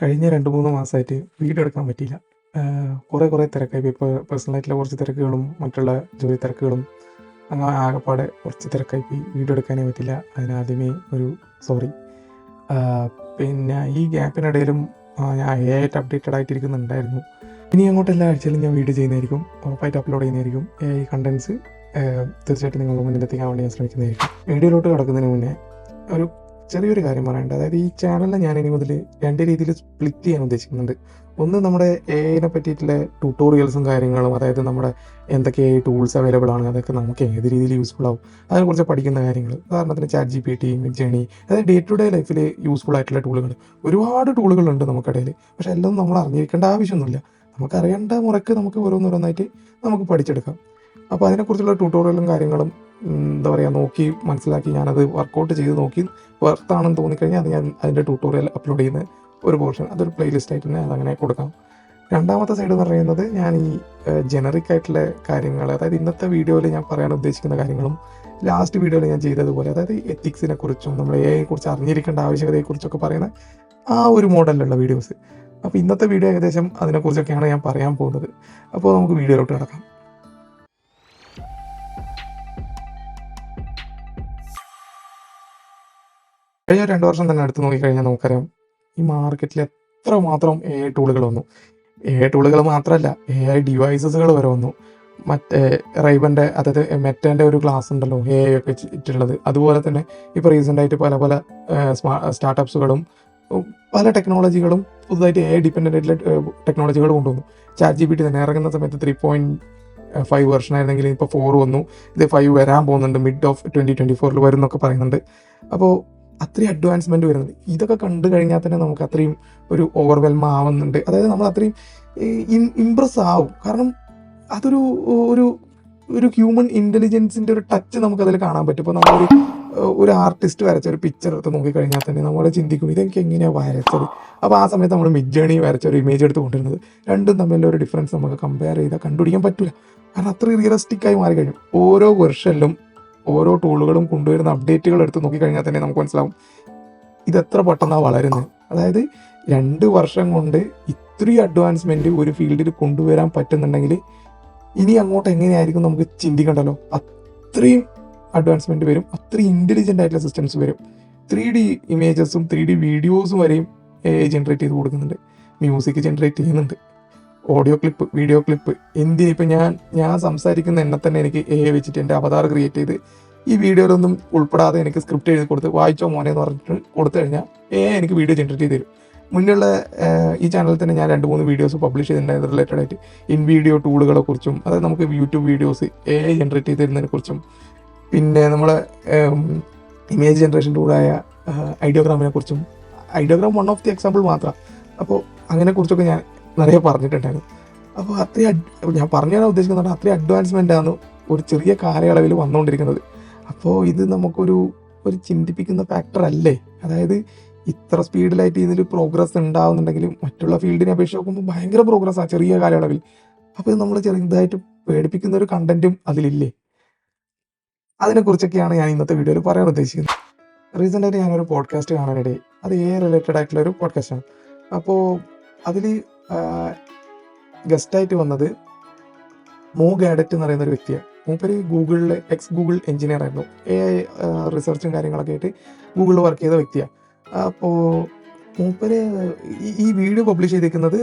കഴിഞ്ഞ 2-3 മാസമായിട്ട് വീഡിയോ എടുക്കാൻ പറ്റിയില്ല. കുറേ തിരക്കായി. ഇപ്പോൾ പേഴ്സണലായിട്ടുള്ള കുറച്ച് തിരക്കുകളും മറ്റുള്ള ജോലി തിരക്കുകളും അങ്ങനെ ആകെപ്പാടെ കുറച്ച് തിരക്കായിപ്പോയി. വീഡിയോ എടുക്കാനേ പറ്റില്ല. അതിനാദ്യമേ ഒരു സോറി. പിന്നെ ഈ ഗ്യാപ്പിനിടയിലും ഞാൻ AI ആയിട്ട് അപ്ഡേറ്റഡ് ആയിട്ടിരിക്കുന്നുണ്ടായിരുന്നു. ഇനി അങ്ങോട്ട് എല്ലാ ആഴ്ചയിലും ഞാൻ വീഡിയോ ചെയ്യുന്നതായിരിക്കും. ഉറപ്പായിട്ട് അപ്ലോഡ് ചെയ്യുന്നതായിരിക്കും. AI കണ്ടൻസ് തീർച്ചയായിട്ടും നിങ്ങളുടെ മുന്നിലെത്തിക്കാൻ വേണ്ടി ഞാൻ ശ്രമിക്കുന്നതായിരിക്കും. വീഡിയോയിലോട്ട് കിടക്കുന്നതിന് മുന്നേ ഒരു ചെറിയൊരു കാര്യം പറയാനുണ്ട്. അതായത് ഈ ചാനലിനെ ഞാൻ ഇനി മുതൽ 2 രീതിയിൽ സ്പ്ലിറ്റ് ചെയ്യാൻ ഉദ്ദേശിക്കുന്നുണ്ട്. ഒന്ന് നമ്മുടെ AIനെ പറ്റിയിട്ടുള്ള ട്യൂട്ടോറിയൽസും കാര്യങ്ങളും, അതായത് നമ്മുടെ എന്തൊക്കെ ടൂൾസ് അവൈലബിൾ ആണ്, അതൊക്കെ നമുക്ക് ഏത് രീതിയിൽ യൂസ്ഫുൾ ആവും, അതിനെക്കുറിച്ച് പഠിക്കുന്ന കാര്യങ്ങൾ. ഉദാഹരണത്തിന് ChatGPT, മിഡ്ജേണി, അതായത് ഡേ ടു ഡേ ലൈഫിൽ യൂസ്ഫുൾ ആയിട്ടുള്ള ടൂളുകൾ. ഒരുപാട് ടൂളുകളുണ്ട് നമുക്കിടയിൽ. പക്ഷേ എല്ലാം നമ്മൾ അറിഞ്ഞിരിക്കേണ്ട ആവശ്യമൊന്നുമില്ല. നമുക്കറിയേണ്ട മുറയ്ക്ക് നമുക്ക് ഓരോന്നോരോന്നായിട്ട് നമുക്ക് പഠിച്ചെടുക്കാം. അപ്പോൾ അതിനെക്കുറിച്ചുള്ള ട്യൂട്ടോറിയലും കാര്യങ്ങളും എന്താ പറയുക, നോക്കി മനസ്സിലാക്കി ഞാനത് വർക്കൗട്ട് ചെയ്ത് നോക്കി വർത്താണെന്ന് തോന്നിക്കഴിഞ്ഞാൽ അത് ഞാൻ അതിൻ്റെ ട്യൂട്ടോറിയൽ അപ്ലോഡ് ചെയ്യുന്ന ഒരു പോർഷൻ, അതൊരു പ്ലേലിസ്റ്റ് ആയിട്ട് തന്നെ അതങ്ങനെ കൊടുക്കാം. രണ്ടാമത്തെ സൈഡ് എന്ന് പറയുന്നത് ഞാൻ ഈ ജനറിക് ആയിട്ടുള്ള കാര്യങ്ങൾ, അതായത് ഇന്നത്തെ വീഡിയോയിൽ ഞാൻ പറയാൻ ഉദ്ദേശിക്കുന്ന കാര്യങ്ങളും ലാസ്റ്റ് വീഡിയോയിൽ ഞാൻ ചെയ്തതുപോലെ, അതായത് എത്തിക്സിനെ കുറിച്ചും നമ്മൾ AI കുറിച്ച് അറിഞ്ഞിരിക്കേണ്ട ആവശ്യകതയെക്കുറിച്ചൊക്കെ പറയുന്ന ആ ഒരു മോഡലിലുള്ള വീഡിയോസ്. അപ്പോൾ ഇന്നത്തെ വീഡിയോ ഏകദേശം അതിനെക്കുറിച്ചൊക്കെയാണ് ഞാൻ പറയാൻ പോകുന്നത്. അപ്പോൾ നമുക്ക് വീഡിയോയിലോട്ട് കിടക്കാം. കഴിഞ്ഞ 2 വർഷം തന്നെ എടുത്ത് നോക്കിക്കഴിഞ്ഞാൽ നമുക്കറിയാം, ഈ മാർക്കറ്റിൽ എത്രമാത്രം AI ടൂളുകൾ വന്നു. AI ടൂളുകൾ മാത്രമല്ല, AI ഡിവൈസസുകൾ വരെ വന്നു. മറ്റേ റൈബൻ്റെ, അതായത് മെറ്റേൻ്റെ ഒരു ക്ലാസ് ഉണ്ടല്ലോ AI ഒക്കെ വെച്ചിട്ടുള്ളത്. അതുപോലെ തന്നെ ഇപ്പോൾ റീസെൻ്റായിട്ട് പല പല സ്റ്റാർട്ടപ്സുകളും പല ടെക്നോളജികളും പുതുതായിട്ട് AI ഡിപ്പെൻഡൻ്റ് ആയിട്ടുള്ള ടെക്നോളജികൾ കൊണ്ടുവന്നു. ChatGPT തന്നെ ഇറങ്ങുന്ന സമയത്ത് 3.5 വെർഷൻ ആയിരുന്നെങ്കിൽ ഇപ്പോൾ 4 വന്നു. ഇത് 5 വരാൻ പോകുന്നുണ്ട്, മിഡ് ഓഫ് 2024 വരും എന്നൊക്കെ പറയുന്നുണ്ട്. അപ്പോൾ അത്രയും അഡ്വാൻസ്മെൻറ്റ് വരുന്നുണ്ട്. ഇതൊക്കെ കണ്ടു കഴിഞ്ഞാൽ തന്നെ നമുക്ക് അത്രയും ഒരു ഓവർവെൽമ ആവുന്നുണ്ട്. അതായത് നമ്മൾ അത്രയും ഇംപ്രസ് ആവും. കാരണം അതൊരു ഒരു ഒരു ഹ്യൂമൻ ഇൻ്റലിജൻസിൻ്റെ ഒരു ടച്ച് നമുക്കതിൽ കാണാൻ പറ്റും. ഇപ്പോൾ നമ്മളൊരു ഒരു ആർട്ടിസ്റ്റ് വരച്ച ഒരു പിക്ചർ എടുത്ത് നോക്കിക്കഴിഞ്ഞാൽ തന്നെ നമ്മൾ ചിന്തിക്കും, ഇതെനിക്ക് എങ്ങനെയാണ് വരച്ചത്. അപ്പോൾ ആ സമയത്ത് നമ്മൾ മിഡ്ജേണി വരച്ച ഒരു ഇമേജ് എടുത്ത് കൊണ്ടുവരുന്നത്, രണ്ടും തമ്മിലുള്ള ഒരു ഡിഫറൻസ് നമുക്ക് കമ്പയർ ചെയ്താൽ കണ്ടുപിടിക്കാൻ പറ്റില്ല. കാരണം അത്രയും റിയലിസ്റ്റിക്കായി മാറിക്കഴിഞ്ഞു. ഓരോ വെർഷനിലും ഓരോ ടൂളുകളും കൊണ്ടുവരുന്ന അപ്ഡേറ്റുകൾ എടുത്ത് നോക്കിക്കഴിഞ്ഞാൽ തന്നെ നമുക്ക് മനസ്സിലാവും ഇതെത്ര പെട്ടെന്നാണ് വളരുന്നത്. അതായത് 2 വർഷം കൊണ്ട് ഇത്രയും അഡ്വാൻസ്മെൻറ്റ് ഒരു ഫീൽഡിൽ കൊണ്ടുവരാൻ പറ്റുന്നുണ്ടെങ്കിൽ ഇനി അങ്ങോട്ട് എങ്ങനെയായിരിക്കും നമുക്ക് ചിന്തിക്കണ്ടല്ലോ. അത്രയും അഡ്വാൻസ്മെൻറ്റ് വരും, അത്രയും ഇൻ്റലിജൻ്റ് ആയിട്ടുള്ള സിസ്റ്റംസ് വരും. 3D ഇമേജസും 3D വീഡിയോസും വരെയും AI ജനറേറ്റ് ചെയ്ത് കൊടുക്കുന്നുണ്ട്. മ്യൂസിക് ജനറേറ്റ് ചെയ്യുന്നുണ്ട്, ഓഡിയോ ക്ലിപ്പ്, വീഡിയോ ക്ലിപ്പ്. ഇപ്പം ഞാൻ സംസാരിക്കുന്ന എന്നെ തന്നെ എനിക്ക് AI വെച്ചിട്ട് എൻ്റെ അവതാർ ക്രിയേറ്റ് ചെയ്ത് ഈ വീഡിയോയിലൊന്നും ഉൾപ്പെടാതെ എനിക്ക് സ്ക്രിപ്റ്റ് എഴുതി കൊടുത്ത് വായിച്ചോ മോനെ എന്ന് പറഞ്ഞിട്ട് കൊടുത്തു കഴിഞ്ഞാൽ AI എനിക്ക് വീഡിയോ ജനറേറ്റ് ചെയ്ത് തരും. മുന്നുള്ള ഈ ചാനലിൽ തന്നെ ഞാൻ 2-3 വീഡിയോസ് പബ്ലിഷ് ചെയ്തിട്ടുണ്ടായിരുന്നു റിലേറ്റഡ് ആയിട്ട് ഇൻ വീഡിയോ ടൂളുകളെ കുറിച്ചും, അതായത് നമുക്ക് യൂട്യൂബ് വീഡിയോസ് AI ജനറേറ്റ് ചെയ്ത് തരുന്നതിനെ കുറിച്ചും, പിന്നെ നമ്മളെ ഇമേജ് ജനറേഷൻ ടൂളായ ഐഡിയോഗ്രാമിനെ കുറിച്ചും. ഐഡിയോഗ്രാം വൺ ഓഫ് ദി എക്സാമ്പിൾ മാത്രമാണ്. അപ്പോൾ അതിനെക്കുറിച്ചൊക്കെ ഞാൻ നിറയെ പറഞ്ഞിട്ടുണ്ടായിരുന്നു. അപ്പോൾ ഞാൻ പറഞ്ഞു തരാൻ ഉദ്ദേശിക്കുന്നത് അത്രയും അഡ്വാൻസ്മെൻ്റാണ് ഒരു ചെറിയ കാലയളവിൽ വന്നുകൊണ്ടിരിക്കുന്നത്. അപ്പോൾ ഇത് നമുക്കൊരു ചിന്തിപ്പിക്കുന്ന ഫാക്ടർ അല്ലേ? അതായത് ഇത്ര സ്പീഡിലായിട്ട് ഇതിൽ പ്രോഗ്രസ് ഉണ്ടാകുന്നുണ്ടെങ്കിലും മറ്റുള്ള ഫീൽഡിനെ അപേക്ഷിച്ച് നോക്കുമ്പോൾ ഭയങ്കര പ്രോഗ്രസ്സാണ് ചെറിയ കാലയളവിൽ. അപ്പോൾ ഇത് നമ്മൾ ചെറുതായിട്ട് പേടിപ്പിക്കുന്ന ഒരു കണ്ടൻറ്റും അതിലില്ലേ? അതിനെക്കുറിച്ചൊക്കെയാണ് ഞാൻ ഇന്നത്തെ വീഡിയോയിൽ പറയാൻ ഉദ്ദേശിക്കുന്നത്. റീസെൻ്റായിട്ട് ഞാനൊരു പോഡ്കാസ്റ്റ് കാണാനിടയിൽ. അത് AI റിലേറ്റഡ് ആയിട്ടുള്ള ഒരു പോഡ്കാസ്റ്റാണ്. അപ്പോൾ അതിൽ ഗസ്റ്റായിട്ട് വന്നത് മോ ഗാഡറ്റ് എന്ന് പറയുന്ന ഒരു വ്യക്തിയാണ്. മൂപ്പര് ഗൂഗിളിലെ ഗൂഗിൾ എഞ്ചിനീയർ ആയിരുന്നു. AI റിസർച്ചും കാര്യങ്ങളൊക്കെ ആയിട്ട് ഗൂഗിളിൽ വർക്ക് ചെയ്ത വ്യക്തിയാണ്. അപ്പോൾ മൂപ്പര് ഈ വീഡിയോ പബ്ലിഷ് ചെയ്തിരിക്കുന്നത്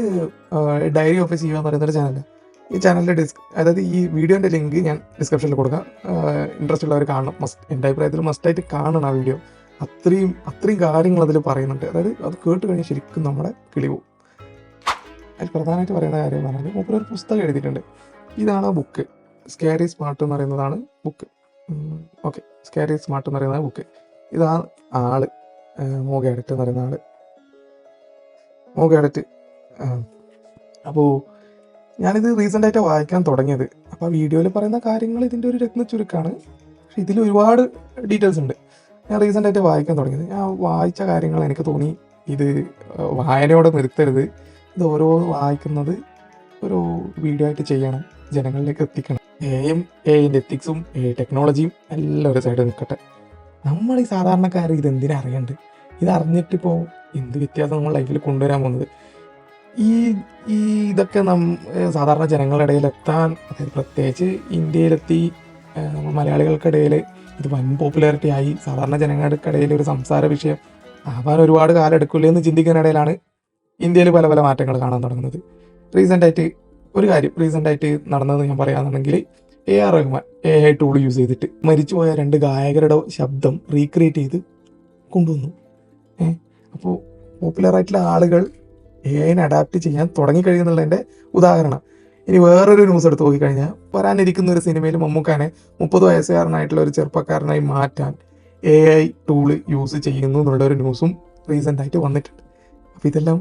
ഡയറി ഓഫ് എ CEO എന്ന് പറയുന്നൊരു ചാനലാണ്. ഈ ചാനലിൻ്റെ അതായത് ഈ വീഡിയോൻ്റെ ലിങ്ക് ഞാൻ ഡിസ്ക്രിപ്ഷനിൽ കൊടുക്കാം. ഇൻട്രസ്റ്റ് ഉള്ളവർ കാണണം. എൻ്റെ അഭിപ്രായത്തിൽ മസ്റ്റായിട്ട് കാണണം ആ വീഡിയോ. അത്രയും കാര്യങ്ങൾ അതിൽ പറയുന്നുണ്ട്. അതായത് അത് കേട്ട് കഴിഞ്ഞാൽ ശരിക്കും നമ്മുടെ കിളി പോവും. അതിൽ പ്രധാനമായിട്ട് പറയുന്ന കാര്യം എന്ന് പറഞ്ഞാൽ മൂപ്പര് ഒരു പുസ്തകം എഴുതിയിട്ടുണ്ട്. ഇതാണ് ആ ബുക്ക്. സ്കാരി സ്മാർട്ട് എന്ന് പറയുന്നതാണ് ബുക്ക്. ഓക്കെ, സ്കാരി സ്മാർട്ട് എന്ന് പറയുന്ന ബുക്ക്. ഇതാ ആള്, മോ ഗാഡറ്റ് എന്ന് പറയുന്ന ആള്, മോ ഗാഡറ്റ്. അപ്പോൾ ഞാനിത് റീസെൻ്റായിട്ട് വായിക്കാൻ തുടങ്ങിയത്. അപ്പോൾ ആ വീഡിയോയിൽ പറയുന്ന കാര്യങ്ങൾ ഇതിൻ്റെ ഒരു രത്ന ചുരുക്കമാണ്. പക്ഷെ ഇതിൽ ഒരുപാട് ഡീറ്റെയിൽസ് ഉണ്ട്. ഞാൻ റീസെൻ്റായിട്ട് വായിക്കാൻ തുടങ്ങിയത്. ഞാൻ വായിച്ച കാര്യങ്ങൾ എനിക്ക് തോന്നി ഇത് വായനയോടെ നിർത്തരുത്. ഇത് ഓരോ വായിക്കുന്നത് ഒരു വീഡിയോ ആയിട്ട് ചെയ്യണം, ജനങ്ങളിലേക്ക് എത്തിക്കണം. AI എത്തിക്സും ടെക്നോളജിയും എല്ലാം ഒരു സൈഡ് നിൽക്കട്ടെ. നമ്മൾ ഈ സാധാരണക്കാർ ഇതെന്തിനാ അറിയണ്ട്? ഇത് അറിഞ്ഞിട്ടിപ്പോൾ എന്ത് വ്യത്യാസം നമ്മൾ ലൈഫിൽ കൊണ്ടുവരാൻ പോകുന്നത്. ഈ ഈ ഇതൊക്കെ സാധാരണ ജനങ്ങളുടെ ഇടയിൽ എത്താൻ, അതായത് പ്രത്യേകിച്ച് ഇന്ത്യയിലെത്തി നമ്മൾ മലയാളികൾക്കിടയിൽ ഇത് വൻ പോപ്പുലാരിറ്റി ആയി സാധാരണ ജനങ്ങൾക്കിടയിൽ ഒരു സംസാര വിഷയം ആവാൻ ഒരുപാട് കാലം എടുക്കില്ല എന്ന് ചിന്തിക്കുന്നതിനിടയിലാണ് ഇന്ത്യയിൽ പല പല മാറ്റങ്ങൾ കാണാൻ തുടങ്ങുന്നത്. റീസെൻ്റായിട്ട് നടന്നത് ഞാൻ പറയുകയാണെന്നുണ്ടെങ്കിൽ AR Rahman AI tool use ചെയ്തിട്ട് മരിച്ചുപോയ 2 ഗായകരുടെ ശബ്ദം റീക്രിയേറ്റ് ചെയ്ത് കൊണ്ടുവന്നു. അപ്പോൾ പോപ്പുലറായിട്ടുള്ള ആളുകൾ AI അഡാപ്റ്റ് ചെയ്യാൻ തുടങ്ങിക്കഴിയുന്നുള്ളതിൻ്റെ ഉദാഹരണം. ഇനി വേറൊരു ന്യൂസ് എടുത്ത് നോക്കിക്കഴിഞ്ഞാൽ, വരാനിരിക്കുന്ന ഒരു സിനിമയിൽ മമ്മൂക്കാനെ 30 വയസ്സുകാരനായിട്ടുള്ള ഒരു ചെറുപ്പക്കാരനായി മാറ്റാൻ AI ടൂള് യൂസ് ചെയ്യുന്നു എന്നുള്ളൊരു ന്യൂസും റീസെൻ്റായിട്ട് വന്നിട്ടുണ്ട്. അപ്പോൾ ഇതെല്ലാം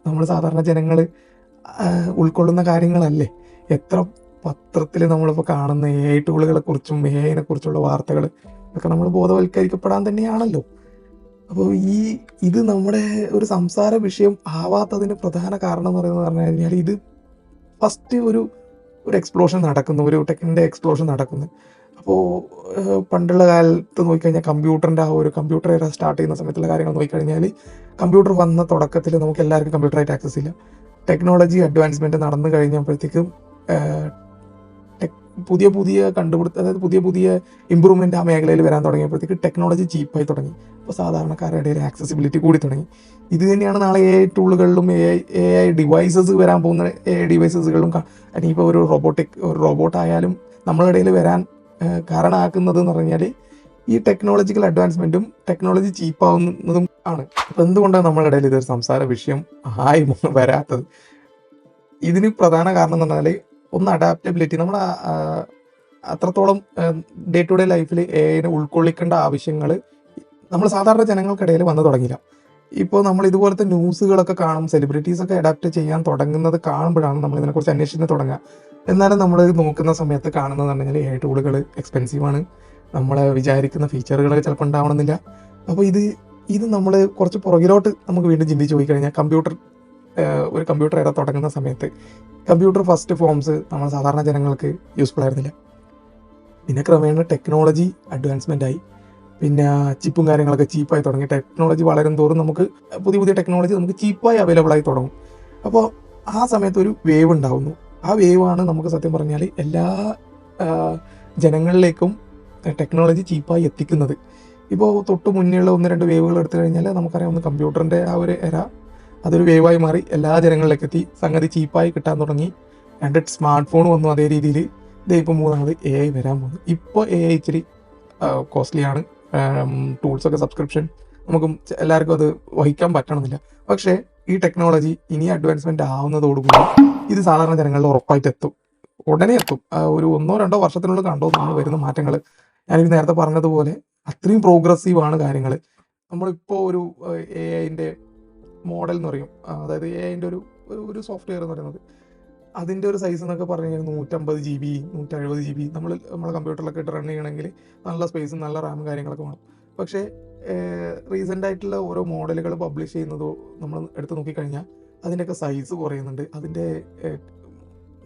നമ്മൾ സാധാരണ ജനങ്ങൾ ഉൾക്കൊള്ളുന്ന കാര്യങ്ങളല്ലേ? എത്ര പത്രത്തിൽ നമ്മളിപ്പോൾ കാണുന്ന AI ടൂളുകളെ കുറിച്ചും AI കുറിച്ചുള്ള വാർത്തകൾ ഇതൊക്കെ നമ്മൾ ബോധവൽക്കരിക്കപ്പെടാൻ തന്നെയാണല്ലോ. അപ്പോൾ ഇത് നമ്മുടെ ഒരു സംസാര വിഷയം ആവാത്തതിന് പ്രധാന കാരണം എന്ന് പറഞ്ഞു കഴിഞ്ഞാൽ, ഇത് ഫസ്റ്റ് ഒരു എക്സ്പ്ലോഷൻ നടക്കുന്നു, ഒരു ടെക്കിൻ്റെ എക്സ്പ്ലോഷൻ നടക്കുന്നു. അപ്പോൾ പണ്ടുള്ള കാലത്ത് നോക്കിക്കഴിഞ്ഞാൽ കമ്പ്യൂട്ടർ എറ സ്റ്റാർട്ട് ചെയ്യുന്ന സമയത്തുള്ള കാര്യങ്ങൾ നോക്കിക്കഴിഞ്ഞാൽ, കമ്പ്യൂട്ടർ വന്ന തുടക്കത്തിൽ നമുക്ക് എല്ലാവർക്കും കമ്പ്യൂട്ടറായിട്ട് ആക്സസ് ഇല്ല. ടെക്നോളജി അഡ്വാൻസ്മെൻറ്റ് നടന്നു കഴിഞ്ഞപ്പോഴത്തേക്കും പുതിയ കണ്ടുപിടുത്തം, അതായത് പുതിയ ഇമ്പ്രൂവ്മെൻ്റ് ആ മേഖലയിൽ വരാൻ തുടങ്ങിയപ്പോഴത്തേക്ക് ടെക്നോളജി ചീപ്പായി തുടങ്ങി. അപ്പോൾ സാധാരണക്കാരുടെ ഇടയിൽ ആക്സസിബിലിറ്റി കൂടി തുടങ്ങി. ഇത് തന്നെയാണ് നാളെ AI ടൂളുകളിലും AI ഡിവൈസസ് വരാൻ പോകുന്ന AI ഡിവൈസസുകളും ഇനിയിപ്പോൾ ഒരു റോബോട്ടായാലും നമ്മളുടെ ഇടയിൽ വരാൻ കാരണമാക്കുന്നത് എന്ന് പറഞ്ഞാൽ ഈ ടെക്നോളജിക്കൽ അഡ്വാൻസ്മെൻറ്റും ടെക്നോളജി ചീപ്പാവുന്നതും ആണ്. അപ്പോൾ എന്തുകൊണ്ടാണ് നമ്മളുടെ ഇടയിൽ ഇതൊരു സംസാര വിഷയം ആയി വരാത്തത്? ഇതിന് പ്രധാന കാരണം എന്ന് പറഞ്ഞാൽ, ഒന്ന് അഡാപ്റ്റബിലിറ്റി. നമ്മൾ അത്രത്തോളം ഡേ ടു ഡേ ലൈഫിൽ AI ഉൾക്കൊള്ളിക്കേണ്ട ആവശ്യങ്ങൾ നമ്മൾ സാധാരണ ജനങ്ങൾക്കിടയിൽ വന്നു തുടങ്ങില്ല. ഇപ്പോൾ നമ്മൾ ഇതുപോലത്തെ ന്യൂസുകളൊക്കെ കാണും, സെലിബ്രിറ്റീസൊക്കെ അഡാപ്റ്റ് ചെയ്യാൻ തുടങ്ങുന്നത് കാണുമ്പോഴാണ് നമ്മൾ ഇതിനെക്കുറിച്ച് അന്വേഷിച്ച് തുടങ്ങുക. എന്നാലും നമ്മൾ നോക്കുന്ന സമയത്ത് കാണുന്നത് പറഞ്ഞാൽ AI ടൂളുകൾ എക്സ്പെൻസീവാണ്, നമ്മളെ വിചാരിക്കുന്ന ഫീച്ചറുകൾ ചിലപ്പോൾ ഉണ്ടാവണമെന്നില്ല. അപ്പോൾ ഇത് നമ്മൾ കുറച്ച് പുറകിലോട്ട് നമുക്ക് വീണ്ടും ചിന്തിച്ച് പോയി കഴിഞ്ഞാൽ, ഒരു കമ്പ്യൂട്ടർ എറ തുടങ്ങുന്ന സമയത്ത് കമ്പ്യൂട്ടർ ഫസ്റ്റ് ഫോംസ് നമ്മൾ സാധാരണ ജനങ്ങൾക്ക് യൂസ്ഫുൾ ആയിരുന്നില്ല. പിന്നെ ക്രമേണ ടെക്നോളജി അഡ്വാൻസ്മെൻ്റ് ആയി, പിന്നെ ചിപ്പും കാര്യങ്ങളൊക്കെ ചീപ്പായി തുടങ്ങി. ടെക്നോളജി വളരും തോറും നമുക്ക് പുതിയ ടെക്നോളജി നമുക്ക് ചീപ്പായി അവൈലബിൾ ആയി തുടങ്ങും. അപ്പോൾ ആ സമയത്ത് ഒരു വേവ് ഉണ്ടാവുന്നു. ആ വേവാണ് നമുക്ക് സത്യം പറഞ്ഞാൽ എല്ലാ ജനങ്ങളിലേക്കും ടെക്നോളജി ചീപ്പായി എത്തിക്കുന്നത്. ഇപ്പോൾ തൊട്ട് മുന്നേയുള്ള 1-2 വേവുകൾ എടുത്തു കഴിഞ്ഞാൽ നമുക്കറിയാം, ഒന്ന് കമ്പ്യൂട്ടറിൻ്റെ ആ ഒരു എറ അതൊരു വേവായി മാറി എല്ലാ ജനങ്ങളിലേക്ക് എത്തി, സംഗതി ചീപ്പായി കിട്ടാൻ തുടങ്ങി. 2 സ്മാർട്ട് ഫോൺ വന്നു. അതേ രീതിയിൽ ഇപ്പോൾ 3ാമത് AI വരാൻ പോകുന്നു. ഇപ്പോൾ AI ഇച്ചിരി കോസ്റ്റ്ലിയാണ്. ടൂൾസൊക്കെ സബ്സ്ക്രിപ്ഷൻ നമുക്ക് എല്ലാവർക്കും അത് വഹിക്കാൻ പറ്റണമെന്നില്ല. പക്ഷേ ഈ ടെക്നോളജി ഇനി അഡ്വാൻസ്മെൻ്റ് ആവുന്നതോടുകൂടി ഇത് സാധാരണ ജനങ്ങളിൽ ഉറപ്പായിട്ട് എത്തും, ഉടനെ എത്തും. ഒരു 1-2 വർഷത്തിനുള്ളിൽ കണ്ടോ നമ്മൾ വരുന്ന മാറ്റങ്ങൾ. ഞാനിത് നേരത്തെ പറഞ്ഞതുപോലെ അത്രയും പ്രോഗ്രസീവാണ് കാര്യങ്ങൾ. നമ്മളിപ്പോൾ ഒരു AI മോഡൽ എന്ന് പറയും, അതായത് AI ഒരു സോഫ്റ്റ്വെയർ എന്ന് പറയുന്നത്, അതിൻ്റെ ഒരു സൈസ് എന്നൊക്കെ പറഞ്ഞു കഴിഞ്ഞാൽ 150 GB 170 GB നമ്മളെ കമ്പ്യൂട്ടറിലൊക്കെ ഇട്ട് റൺ ചെയ്യണമെങ്കിൽ നല്ല സ്പേസും നല്ല റാമും കാര്യങ്ങളൊക്കെ വേണം. പക്ഷേ റീസെൻ്റായിട്ടുള്ള ഓരോ മോഡലുകൾ പബ്ലിഷ് ചെയ്യുന്നതോ നമ്മൾ എടുത്ത് നോക്കിക്കഴിഞ്ഞാൽ അതിൻ്റെയൊക്കെ സൈസ് കുറയുന്നുണ്ട്. അതിൻ്റെ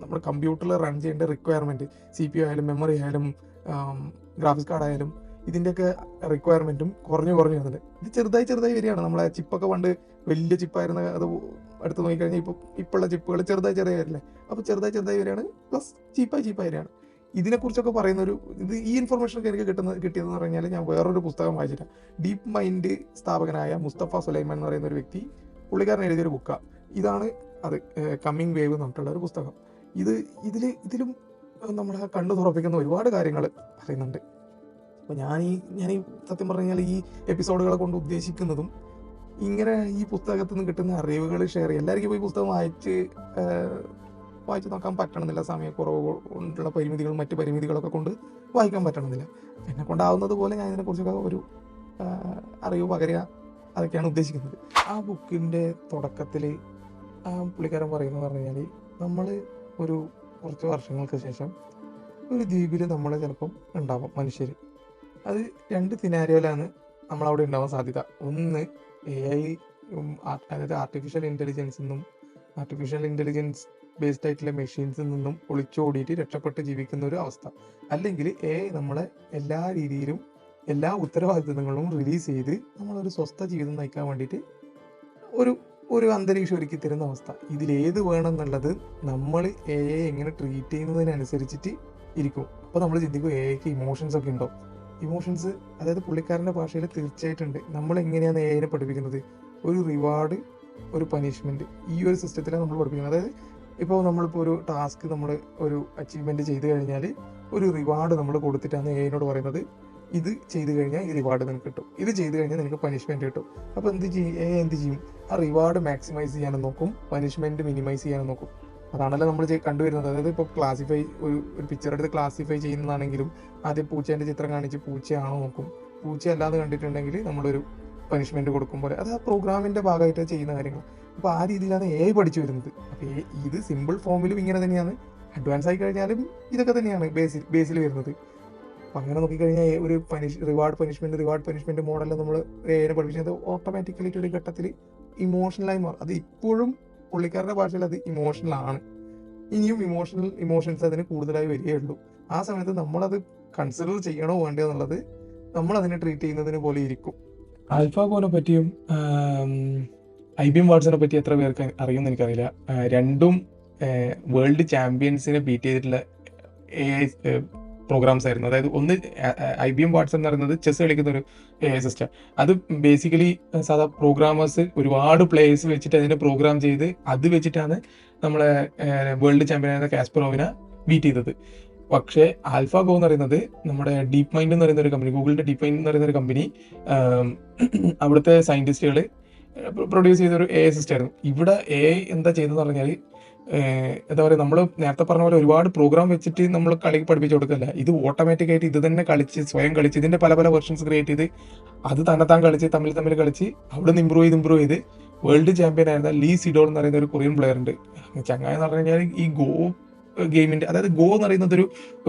നമ്മുടെ കമ്പ്യൂട്ടറിൽ റൺ ചെയ്യേണ്ട റിക്വയർമെൻറ്റ്, CPU ആയാലും മെമ്മറി ആയാലും ഗ്രാഫിക്സ് കാർഡ് ആയാലും ഇതിൻ്റെയൊക്കെ റിക്വയർമെൻറ്റും കുറഞ്ഞു വരുന്നുണ്ട്. ഇത് ചെറുതായി വരികയാണ്. നമ്മളെ ചിപ്പൊക്കെ പണ്ട് വലിയ ചിപ്പായിരുന്ന അത് എടുത്ത് നോക്കിക്കഴിഞ്ഞാൽ ഇപ്പോഴുള്ള ചിപ്പുകൾ ചെറുതായി വരില്ലേ. അപ്പോൾ ചെറുതായി വരികയാണ്, പ്ലസ് ചീപ്പായി വരികയാണ്. ഇതിനെക്കുറിച്ചൊക്കെ ഈ ഇൻഫർമേഷനൊക്കെ എനിക്ക് കിട്ടിയതെന്ന് പറഞ്ഞാൽ, ഞാൻ വേറൊരു പുസ്തകം വായിച്ചിട്ടാണ്. ഡീപ്പ് മൈൻഡ് സ്ഥാപകനായ മുസ്തഫ സുലൈമാൻ എന്ന് പറയുന്ന ഒരു വ്യക്തി, പുള്ളിക്കാരൻ എഴുതിയൊരു ബുക്കാണ്. ഇതാണ് അത്, കമ്മിങ് വേവ് എന്ന് പറഞ്ഞിട്ടുള്ള ഒരു പുസ്തകം. ഇതിലും നമ്മളെ കണ്ണു തുറപ്പിക്കുന്ന ഒരുപാട് കാര്യങ്ങൾ പറയുന്നുണ്ട്. അപ്പോൾ ഞാൻ ഈ സത്യം പറഞ്ഞു കഴിഞ്ഞാൽ ഈ എപ്പിസോഡുകളെ കൊണ്ട് ഉദ്ദേശിക്കുന്നതും ഇങ്ങനെ ഈ പുസ്തകത്തിൽ നിന്ന് കിട്ടുന്ന അറിവുകൾ ഷെയർ ചെയ്യുക. എല്ലാവർക്കും ഇപ്പോൾ ഈ പുസ്തകം വായിച്ച് നോക്കാൻ പറ്റണമെന്നില്ല. സമയക്കുറവ് കൊണ്ടുള്ള പരിമിതികളും മറ്റ് പരിമിതികളൊക്കെ കൊണ്ട് വായിക്കാൻ പറ്റണമെന്നില്ല. എന്നെ കൊണ്ടാവുന്നത് പോലെ ഞാൻ ഇതിനെക്കുറിച്ചൊക്കെ ഒരു അറിവ് പകരുക, അതൊക്കെയാണ് ഉദ്ദേശിക്കുന്നത്. ആ ബുക്കിൻ്റെ തുടക്കത്തിൽ പുള്ളിക്കാരൻ പറയുന്നത് പറഞ്ഞു കഴിഞ്ഞാൽ, നമ്മൾ കുറച്ച് വർഷങ്ങൾക്ക് ശേഷം ഒരു ദ്വീപിൽ നമ്മൾ ചിലപ്പം ഉണ്ടാവും മനുഷ്യർ. അത് 2 സിനാരിയോയിലാണ് നമ്മളവിടെ ഉണ്ടാവാൻ സാധ്യത. ഒന്ന് AI, അതായത് ആർട്ടിഫിഷ്യൽ ഇൻ്റലിജൻസ് ബേസ്ഡ് ആയിട്ടുള്ള മെഷീൻസിൽ നിന്നും ഒളിച്ചോടിയിട്ട് രക്ഷപ്പെട്ട് ജീവിക്കുന്ന ഒരു അവസ്ഥ. അല്ലെങ്കിൽ AI നമ്മളെ എല്ലാ രീതിയിലും എല്ലാ ഉത്തരവാദിത്തങ്ങളും റിലീസ് ചെയ്ത് നമ്മളൊരു സ്വസ്ഥ ജീവിതം നയിക്കാൻ വേണ്ടിയിട്ട് ഒരു ഒരു അന്തരീക്ഷം ഒരുക്കി തരുന്ന അവസ്ഥ. ഇതിലേത് വേണം എന്നുള്ളത് നമ്മൾ എ ഐ എങ്ങനെ ട്രീറ്റ് ചെയ്യുന്നതിനനുസരിച്ചിട്ട് ഇരിക്കും. അപ്പോൾ നമ്മൾ ചിന്തിക്കും എ ഐക്ക് ഇമോഷൻസ് ഒക്കെ ഉണ്ടോ? ഇമോഷൻസ്, അതായത് പുള്ളിക്കാരൻ്റെ ഭാഷയിൽ തീർച്ചയായിട്ടുണ്ട്. നമ്മൾ എങ്ങനെയാണ് എ ഐനെ പഠിപ്പിക്കുന്നത്? ഒരു റിവാർഡ്, ഒരു പനിഷ്മെൻറ്റ്, ഈ ഒരു സിസ്റ്റത്തിലാണ് നമ്മൾ പഠിപ്പിക്കുന്നത്. അതായത് ഇപ്പോൾ നമ്മളിപ്പോൾ ഒരു ടാസ്ക് നമ്മൾ ഒരു അച്ചീവ്മെൻറ്റ് ചെയ്ത് കഴിഞ്ഞാൽ ഒരു റിവാർഡ് നമ്മൾ കൊടുത്തിട്ടാണ് എ ഐനോട് പറയുന്നത്, ഇത് ചെയ്ത് കഴിഞ്ഞാൽ ഈ റിവാർഡ് നിനക്ക് കിട്ടും, ഇത് ചെയ്ത് കഴിഞ്ഞാൽ നിനക്ക് പനിഷ്മെൻറ്റ് കിട്ടും. അപ്പോൾ എന്ത് ചെയ്യും? ആ റിവാർഡ് മാക്സിമൈസ് ചെയ്യാനും നോക്കും, പനിഷ്മെൻറ്റ് മിനിമൈസ് ചെയ്യാനും നോക്കും. അതാണല്ലോ നമ്മൾ കണ്ടുവരുന്നത്. അതായത് ഇപ്പോൾ ക്ലാസിഫൈ ഒരു പിക്ചർ എടുത്ത് ക്ലാസിഫൈ ചെയ്യുന്നതാണെങ്കിലും ആദ്യം പൂച്ചേൻ്റെ ചിത്രം കാണിച്ച് പൂച്ചയാണോ നോക്കും. പൂച്ച അല്ലാതെ കണ്ടിട്ടുണ്ടെങ്കിൽ നമ്മളൊരു പനിഷ്മെൻറ്റ് കൊടുക്കും പോലെ. അത് ആ പ്രോഗ്രാമിൻ്റെ ഭാഗമായിട്ട് ചെയ്യുന്ന കാര്യങ്ങൾ. അപ്പോൾ ആ രീതിയിലാണ് എ ഐ പഠിച്ചു വരുന്നത്. അപ്പോൾ ഇത് സിമ്പിൾ ഫോമിലും ഇങ്ങനെ തന്നെയാണ്, അഡ്വാൻസ് ആയി കഴിഞ്ഞാലും ഇതൊക്കെ തന്നെയാണ് ബേസിൽ വരുന്നത്. അപ്പം അങ്ങനെ നോക്കിക്കഴിഞ്ഞാൽ ഒരു റിവാർഡ് പനിഷ്മെൻറ്റ് മോഡലിൽ നമ്മൾ എ ഐനെ പഠിപ്പിച്ചത് ഓട്ടോമാറ്റിക്കലിയിട്ട് ഒരു ഘട്ടത്തിൽ ഇമോഷണലായി മാറും. അത് ഇപ്പോഴും പുള്ളിക്കാരുടെ ഭാഷയിൽ അത് ഇമോഷണലാണ്. ഇനിയും ഇമോഷൻസ് അതിന് കൂടുതലായി വരികയുള്ളൂ. ആ സമയത്ത് നമ്മളത് കൺസിഡർ ചെയ്യണോ വേണ്ടയോ എന്നുള്ളത് നമ്മൾ അതിനെ ട്രീറ്റ് ചെയ്യുന്നതിന് പോലെ ഇരിക്കും. ആൽഫാഗോനെ പറ്റിയും IBM വാട്സിനെ പറ്റി എത്ര പേർക്ക് അറിയുമെന്ന് എനിക്കറിയില്ല. രണ്ടും വേൾഡ് ചാമ്പ്യൻസിനെ ബീറ്റ് ചെയ്തിട്ടുള്ള AI പ്രോഗ്രാംസ് ആയിരുന്നു. അതായത് ഒന്ന് IBM വാട്സ് എന്ന് പറയുന്നത് ചെസ് കളിക്കുന്ന ഒരു AI സിസ്റ്റം. അത് ബേസിക്കലി സാധാ പ്രോഗ്രാമേഴ്സ് ഒരുപാട് പ്ലേയേഴ്സ് വെച്ചിട്ട് അതിനെ പ്രോഗ്രാം ചെയ്ത് അത് വെച്ചിട്ടാണ് നമ്മളെ വേൾഡ് ചാമ്പ്യനായ കാസ്പറോവിനെ ബീറ്റ് ചെയ്തത്. പക്ഷേ ആൽഫാഗോ എന്ന് പറയുന്നത് നമ്മുടെ ഡീപ് മൈൻഡ് എന്ന് പറയുന്ന ഒരു കമ്പനി, ഗൂഗിളിന്റെ ഡീപ് മൈൻഡ് എന്ന് പറയുന്ന ഒരു കമ്പനി, അവിടുത്തെ സയന്റിസ്റ്റുകൾ പ്രൊഡ്യൂസ് ചെയ്ത ഒരു AI സിസ്റ്റം ആയിരുന്നു. ഇവിടെ AI എന്താ ചെയ്തതെന്ന് പറഞ്ഞാൽ, എന്താ പറയുക, നമ്മൾ നേരത്തെ പറഞ്ഞ പോലെ ഒരുപാട് പ്രോഗ്രാം വെച്ചിട്ട് നമ്മൾ കളി പഠിപ്പിച്ചു കൊടുക്കല്ല. ഇത് ഓട്ടോമാറ്റിക് ആയിട്ട് ഇത് തന്നെ സ്വയം കളിച്ച് ഇതിന്റെ പല വെർഷൻസ് ക്രിയേറ്റ് ചെയ്ത് അത് തന്നെത്താൻ കളിച്ച് തമ്മിൽ കളിച്ച് അവിടെ നിന്ന് ഇമ്പ്രൂവ് ചെയ്ത് വേൾഡ് ചാമ്പ്യൻ ആയിരുന്ന ലീ സിഡോൾ എന്ന് പറയുന്ന ഒരു കൊറിയൻ പ്ലെയർ ഉണ്ട്. ചങ്ങായി എന്ന് പറഞ്ഞു കഴിഞ്ഞാൽ ഈ ഗോ ഗെയിമിന്റെ, അതായത് ഗോ എന്ന് പറയുന്നത്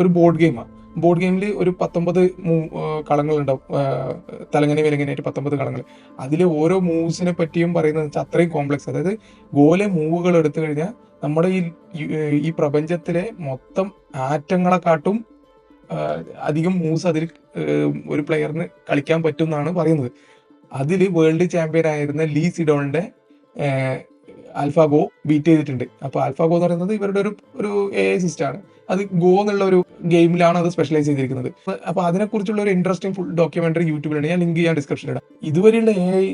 ഒരു ബോർഡ് ഗെയിമാണ്. ബോർഡ് ഗെയിമിൽ ഒരു 19 കളങ്ങളുണ്ടാവും, തലങ്ങനെ വിലങ്ങനായിട്ട് 19 കളങ്ങൾ. അതിൽ ഓരോ മൂവ്സിനെ പറ്റിയും പറയുന്നത് വെച്ചാൽ അത്രയും കോംപ്ലക്സ്. അതായത് ഗോയിലെ മൂവുകൾ എടുത്തു കഴിഞ്ഞാൽ നമ്മുടെ ഈ പ്രപഞ്ചത്തിലെ മൊത്തം ആറ്റങ്ങളെക്കാട്ടും അധികം മൂവ്സ് അതിൽ ഒരു പ്ലെയറിന് കളിക്കാൻ പറ്റും എന്നാണ് പറയുന്നത്. അതിൽ വേൾഡ് ചാമ്പ്യൻ ആയിരുന്ന ലീ സിഡോളിന്റെ ആൽഫാഗോ ബീറ്റ് ചെയ്തിട്ടുണ്ട്. അപ്പോൾ ആൽഫാഗോ എന്ന് പറയുന്നത് ഇവരുടെ ഒരു AI സിസ്റ്റമാണ്. അത് ഗോ എന്നുള്ള ഒരു ഗെയിമിലാണ് അത് സ്പെഷ്യലൈസ് ചെയ്തിരിക്കുന്നത്. അപ്പോൾ അതിനെക്കുറിച്ചുള്ള ഒരു ഇൻട്രസ്റ്റിംഗ് ഫുൾ ഡോക്യുമെന്ററി യൂട്യൂബിലുണ്ട്, ഞാൻ ലിങ്ക് ചെയ്യാൻ ഡിസ്ക്രിപ്ഷനിൽ ഇടാം. ഇതുവരെയുള്ള AI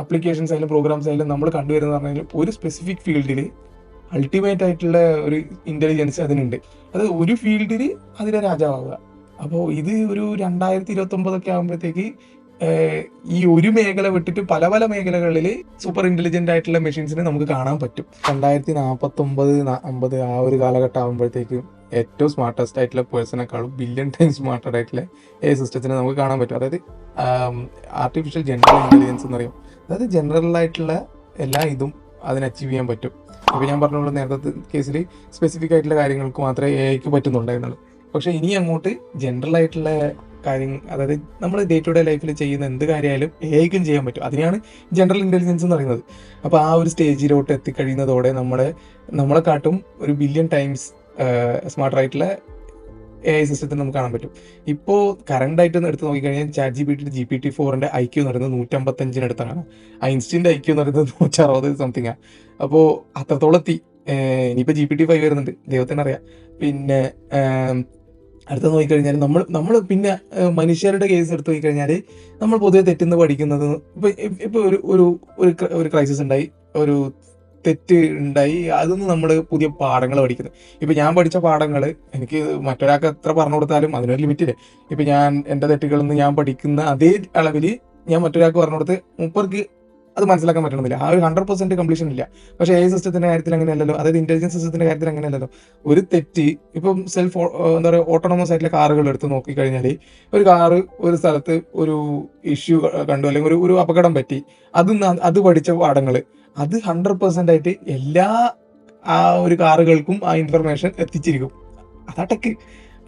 ആപ്ലിക്കേഷൻസ് ആയാലും പ്രോഗ്രാംസ് ആയാലും നമ്മൾ കണ്ടുവരുന്നത് പറഞ്ഞാൽ ഒരു സ്പെസിഫിക് ഫീൽഡിൽ അൾട്ടിമേറ്റ് ആയിട്ടുള്ള ഒരു ഇന്റലിജൻസ് അതിനുണ്ട്. അത് ഒരു ഫീൽഡിൽ അതിലെ രാജാവുക. അപ്പോൾ ഇത് ഒരു 2029 ആകുമ്പോഴത്തേക്ക് ഈ ഒരു മേഖല വിട്ടിട്ട് പല മേഖലകളിൽ സൂപ്പർ ഇന്റലിജന്റ് ആയിട്ടുള്ള മെഷീൻസിനെ നമുക്ക് കാണാൻ പറ്റും. 2049-50 ആ ഒരു കാലഘട്ടം ആകുമ്പോഴത്തേക്കും ഏറ്റവും സ്മാർട്ടസ്റ്റ് ആയിട്ടുള്ള പേഴ്സണേക്കാളും ബില്യൺ ടൈം സ്മാർട്ടഡ് ആയിട്ടുള്ള AI സിസ്റ്റത്തിനെ നമുക്ക് കാണാൻ പറ്റും. അതായത് ആർട്ടിഫിഷ്യൽ ജനറൽ ഇന്റലിജൻസ് എന്ന് പറയും. അതായത് ജനറൽ ആയിട്ടുള്ള എല്ലാ ഇതും അതിന് അച്ചീവ് ചെയ്യാൻ പറ്റും. ഇപ്പോൾ ഞാൻ പറഞ്ഞ നേരത്തെ കേസിൽ സ്പെസിഫിക് ആയിട്ടുള്ള കാര്യങ്ങൾക്ക് മാത്രമേ AIക്ക് പറ്റുന്നുണ്ടായിരുന്നുള്ളൂ. പക്ഷേ ഇനി അങ്ങോട്ട് ജനറൽ ആയിട്ടുള്ള കാര്യം, അതായത് നമ്മൾ ഡേ ടു ഡേ ലൈഫിൽ ചെയ്യുന്ന എന്ത് കാര്യമായാലും AIക്കും ചെയ്യാൻ പറ്റും. അതിനെയാണ് ജനറൽ ഇന്റലിജൻസ് എന്ന് പറയുന്നത്. അപ്പോൾ ആ ഒരു സ്റ്റേജിലോട്ട് എത്തിക്കഴിയുന്നതോടെ നമ്മളെ കാട്ടും ഒരു ബില്യൺ ടൈംസ് സ്മാർട്ടായിട്ടുള്ള AI സിസ്റ്റത്തിന് നമുക്ക് കാണാൻ പറ്റും. ഇപ്പോൾ കറണ്ടായിട്ട് എടുത്ത് നോക്കിക്കഴിഞ്ഞാൽ ChatGPT GPT-4ന്റെ IQ എന്ന് പറയുന്നത് 155 ഐൻസ്റ്റീൻ്റെ IQ എന്ന് പറയുന്നത് 160 സംതിങ്ങാണ്. അപ്പോൾ അത്രത്തോളം എത്തി. ഇനിയിപ്പോൾ GPT-5 വരുന്നുണ്ട്, ദൈവത്തിന് അറിയാം. പിന്നെ അടുത്ത നോക്കിക്കഴിഞ്ഞാൽ നമ്മൾ പിന്നെ മനുഷ്യരുടെ കേസ് എടുത്ത് നോക്കിക്കഴിഞ്ഞാൽ നമ്മൾ പൊതുവെ തെറ്റുന്ന് പഠിക്കുന്നത്, ഇപ്പോൾ ഒരു ക്രൈസിസ് ഉണ്ടായി, ഒരു തെറ്റ് ഉണ്ടായി, അതൊന്നും നമ്മൾ പുതിയ പാഠങ്ങൾ പഠിക്കുന്നത്. ഇപ്പം ഞാൻ പഠിച്ച പാഠങ്ങൾ എനിക്ക് മറ്റൊരാൾക്ക് എത്ര പറഞ്ഞു കൊടുത്താലും അതിനൊരു ലിമിറ്റില്ലേ. ഇപ്പം ഞാൻ എൻ്റെ തെറ്റുകളിൽ നിന്ന് ഞാൻ പഠിക്കുന്ന അതേ അളവിൽ ഞാൻ മറ്റൊരാൾക്ക് പറഞ്ഞു കൊടുത്ത് മൂപ്പർക്ക് അത് മനസ്സിലാക്കാൻ പറ്റണമെന്നില്ല. ആ ഒരു 100% കംപ്ലീഷൻ ഇല്ല. പക്ഷേ AI സിസ്റ്റത്തിന്റെ കാര്യത്തിൽ അങ്ങനെയല്ലല്ലോ. അതായത് ഇന്റലിജൻസ് സിസ്റ്റത്തിന്റെ കാര്യത്തിൽ അങ്ങനെയല്ലല്ലോ. ഒരു തെറ്റ്, ഇപ്പം എന്താ പറയുക, ഓട്ടോണമസ് ആയിട്ടുള്ള കാറുകൾ എടുത്ത് നോക്കിക്കഴിഞ്ഞാൽ ഒരു കാറ് ഒരു സ്ഥലത്ത് ഒരു ഇഷ്യൂ കണ്ടു, അല്ലെങ്കിൽ ഒരു അപകടം പറ്റി, അത് പഠിച്ച പാഠങ്ങൾ അത് 100% ആയിട്ട് എല്ലാ ആ ഒരു കാറുകൾക്കും ആ ഇൻഫർമേഷൻ എത്തിച്ചിരിക്കും. അതാ ടെക്ക്.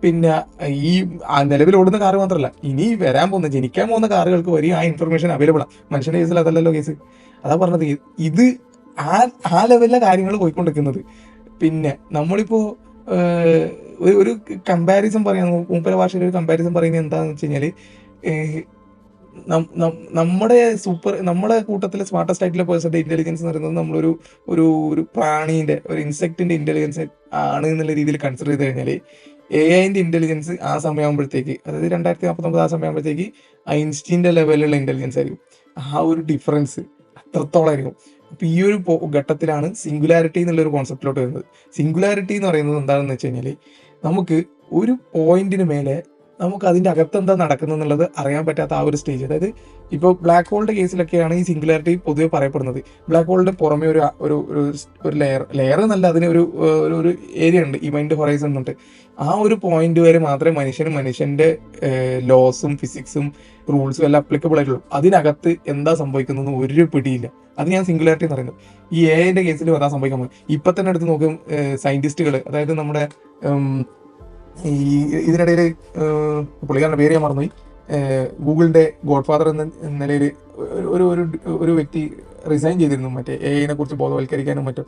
പിന്നെ ഈ നിലവിൽ ഓടുന്ന കാറ് മാത്രമല്ല, ഇനി ജനിക്കാൻ പോകുന്ന കാറുകൾക്ക് വരെ ആ ഇൻഫർമേഷൻ അവൈലബിൾ ആണ്. മനുഷ്യന്റെ കേസിൽ അതല്ലല്ലോ കേസ്. അതാ പറഞ്ഞത്, ഇത് ആ ലെവലിലെ കാര്യങ്ങൾ പോയിക്കൊണ്ടിരിക്കുന്നത്. പിന്നെ നമ്മളിപ്പോ ഒരു കമ്പാരിസൺ പറയാൻ, മൂപ്പര ഭാഷയിൽ ഒരു കമ്പാരിസൺ പറയുന്നത് എന്താണെന്ന് വെച്ച് കഴിഞ്ഞാൽ, നമ്മുടെ കൂട്ടത്തിലെ സ്മാർട്ടസ്റ്റ് ആയിട്ടുള്ള പേഴ്സന്റെ ഇന്റലിജൻസ് എന്ന് പറയുന്നത് നമ്മളൊരു ഒരു ഒരു പ്രാണീന്റെ ഒരു ഇൻസെക്ടിന്റെ ഇന്റലിജൻസ് ആണ് എന്നുള്ള രീതിയിൽ കൺസിഡർ ചെയ്ത് കഴിഞ്ഞാൽ AI-ന്റെ ഇന്റലിജൻസ് ആ സമയമാകുമ്പോഴത്തേക്ക്, അതായത് 2049 ആ സമയമാകുമ്പോഴത്തേക്ക് ഐൻസ്റ്റീന്റെ ലെവലിലുള്ള ഇന്റലിജൻസ് ആയിരിക്കും. ആ ഒരു ഡിഫറൻസ് അത്രത്തോളം ആയിരിക്കും. അപ്പൊ ഈ ഒരു ഘട്ടത്തിലാണ് സിംഗുലാരിറ്റി എന്നുള്ള ഒരു കോൺസെപ്റ്റിലോട്ട് വരുന്നത്. സിംഗുലാരിറ്റി എന്ന് പറയുന്നത് എന്താണെന്ന് വെച്ച് കഴിഞ്ഞാൽ നമുക്ക് ഒരു പോയിന്റിന് മേലെ നമുക്ക് അതിന്റെ അകത്ത് എന്താ നടക്കുന്നത് എന്നുള്ളത് അറിയാൻ പറ്റാത്ത ആ ഒരു സ്റ്റേജ്. അതായത് ഇപ്പോൾ ബ്ലാക്ക് ഹോളിന്റെ കേസിലൊക്കെയാണ് ഈ സിംഗുലാരിറ്റി പൊതുവെ പറയപ്പെടുന്നത്. ബ്ലാക്ക് ഹോളിന്റെ പുറമെ ഒരു ഒരു ഒരു ലെയർ എന്നല്ല, അതിന് ഒരു ഏരിയ ഉണ്ട്, ഇവന്റ് ഹൊറൈസൺ എന്നുണ്ട്. ആ ഒരു പോയിന്റ് വരെ മാത്രമേ മനുഷ്യന്റെ ലോസും ഫിസിക്സും റൂൾസും എല്ലാം അപ്ലിക്കബിൾ ആയിട്ടുള്ളൂ. അതിനകത്ത് എന്താ സംഭവിക്കുന്നതെന്ന് ഒരു പിടിയില്ല. അത് ഞാൻ സിംഗുലാരിറ്റി എന്ന് പറയുന്നത്. ഈ AI-ന്റെ കേസിൽ അതാ സംഭവിക്കാൻ പോകും. ഇപ്പൊ തന്നെ എടുത്ത് നോക്കും, സയന്റിസ്റ്റുകൾ, അതായത് നമ്മുടെ ഈ ഇതിനിടയിൽ പുള്ളിക്കാരൻ്റെ പേര് ഞാൻ മറന്നുപോയി, ഗൂഗിളിന്റെ ഗോഡ് ഫാദർ എന്ന നിലയിൽ ഒരു ഒരു ഒരു വ്യക്തി റിസൈൻ ചെയ്തിരുന്നു, മറ്റേ AI-നെ കുറിച്ച് ബോധവൽക്കരിക്കാനും മറ്റും.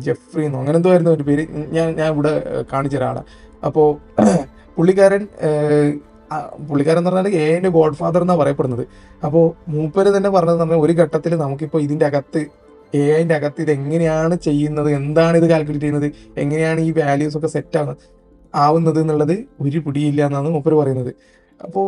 ജെഫ്രി എന്നോ അങ്ങനെ എന്തോ ആയിരുന്നു ഒരു പേര്, ഞാൻ ഇവിടെ കാണിച്ചു തരാം ആളെ. അപ്പോൾ പുള്ളിക്കാരൻ എന്ന് പറഞ്ഞാൽ AI-ന്റെ ഗോഡ് ഫാദർ എന്നാണ് പറയപ്പെടുന്നത്. അപ്പോൾ മൂപ്പര് തന്നെ പറഞ്ഞതെന്ന് പറഞ്ഞാൽ, ഒരു ഘട്ടത്തിൽ നമുക്കിപ്പോൾ ഇതിന്റെ അകത്ത് AI-ന്റെ അകത്ത് ഇത് എങ്ങനെയാണ് ചെയ്യുന്നത്, എന്താണ് ഇത് കാൽക്കുലേറ്റ് ചെയ്യുന്നത്, എങ്ങനെയാണ് ഈ വാല്യൂസ് ഒക്കെ സെറ്റ് ആവുന്നത് എന്നുള്ളത് ഒരു പിടിയില്ല എന്നാണ് മൂപ്പര് പറയുന്നത്. അപ്പോൾ